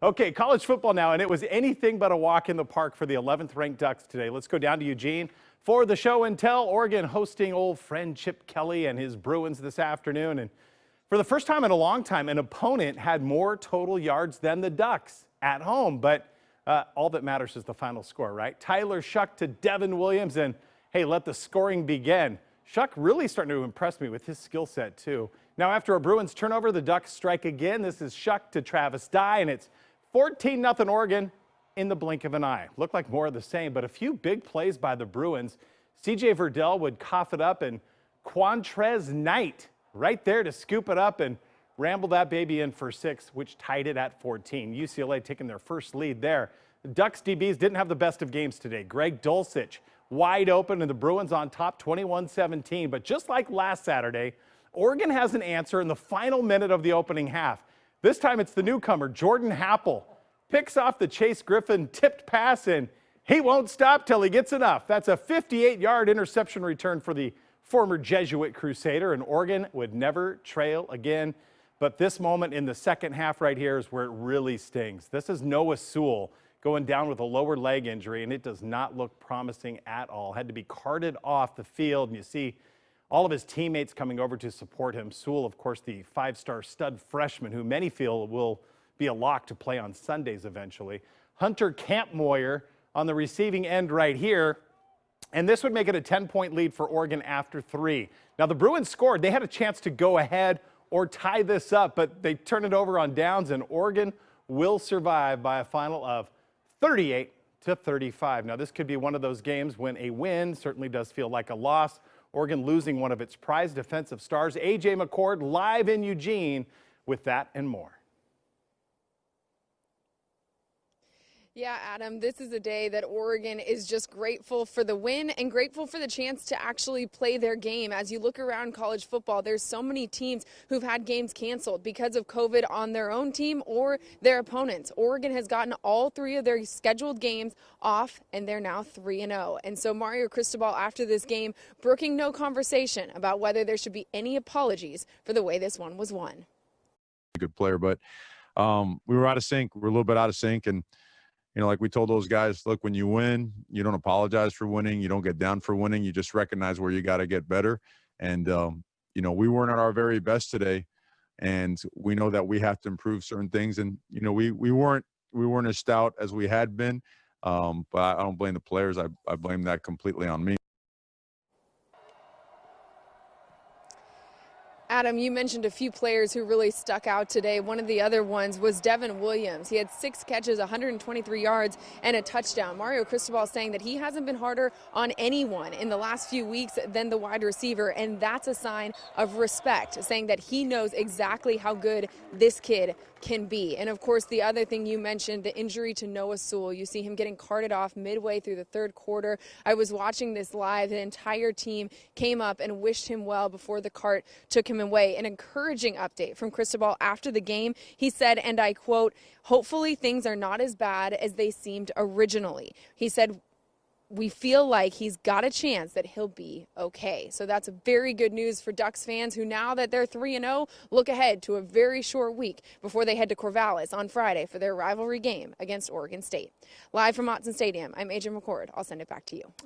Okay, college football now, and it was anything but a walk in the park for the 11th ranked Ducks today. Let's go down to Eugene for the show and tell. Oregon hosting old friend Chip Kelly and his Bruins this afternoon. And for the first time in a long time, an opponent had more total yards than the Ducks at home. But all that matters is the final score, right? Tyler Shuck to Devin Williams, and hey, let the scoring begin. Shuck really starting to impress me with his skill set, too. Now, after a Bruins turnover, the Ducks strike again. This is Shuck to Travis Dye, and it's 14-0 Oregon in the blink of an eye. Looked like more of the same, but a few big plays by the Bruins. C.J. Verdell would cough it up, and Quantrez Knight right there to scoop it up and ramble that baby in for 6, which tied it at 14. UCLA taking their first lead there. The Ducks DBs didn't have the best of games today. Greg Dulcich wide open, and the Bruins on top 21-17. But just like last Saturday, Oregon has an answer in the final minute of the opening half. This time it's the newcomer, Jordan Happel. Picks off the Chase Griffin tipped pass, and he won't stop till he gets enough. That's a 58-yard interception return for the former Jesuit Crusader, and Oregon would never trail again. But this moment in the second half right here is where it really stings. This is Noah Sewell going down with a lower leg injury, and it does not look promising at all. Had to be carted off the field, and you see all of his teammates coming over to support him. Sewell, of course, the 5-star stud freshman who many feel will be a lock to play on Sundays eventually. Hunter Kampmoyer on the receiving end right here. And this would make it a 10-point lead for Oregon after 3. Now, the Bruins scored. They had a chance to go ahead or tie this up, but they turn it over on downs, and Oregon will survive by a final of 38-35. Now, this could be one of those games when a win certainly does feel like a loss. Oregon losing one of its prized defensive stars. A.J. McCord live in Eugene with that and more. Yeah, Adam, this is a day that Oregon is just grateful for the win and grateful for the chance to actually play their game. As you look around college football, there's so many teams who've had games canceled because of COVID on their own team or their opponents. Oregon has gotten all 3 of their scheduled games off, and they're now 3-0. And so Mario Cristobal, after this game, brooking no conversation about whether there should be any apologies for the way this one was won. Good player, but we were out of sync. We were a little bit out of sync, and you know, like we told those guys, look, when you win, you don't apologize for winning. You don't get down for winning. You just recognize where you got to get better. And, you know, we weren't at our very best today, and we know that we have to improve certain things. And, you know, we weren't as stout as we had been, but I don't blame the players. I blame that completely on me. Adam, you mentioned a few players who really stuck out today. One of the other ones was Devin Williams. He had 6 catches, 123 yards, and a touchdown. Mario Cristobal saying that he hasn't been harder on anyone in the last few weeks than the wide receiver, and that's a sign of respect, saying that he knows exactly how good this kid can be. And of course, the other thing you mentioned, the injury to Noah Sewell. You see him getting carted off midway through the 3rd quarter. I was watching this live. The entire team came up and wished him well before the cart took him away. An encouraging update from Cristobal after the game. He said, and I quote, "Hopefully things are not as bad as they seemed originally." He said, "We feel like he's got a chance that he'll be okay." So that's very good news for Ducks fans who, now that they're 3-0, look ahead to a very short week before they head to Corvallis on Friday for their rivalry game against Oregon State. Live from Autzen Stadium, I'm A.J. McCord. I'll send it back to you.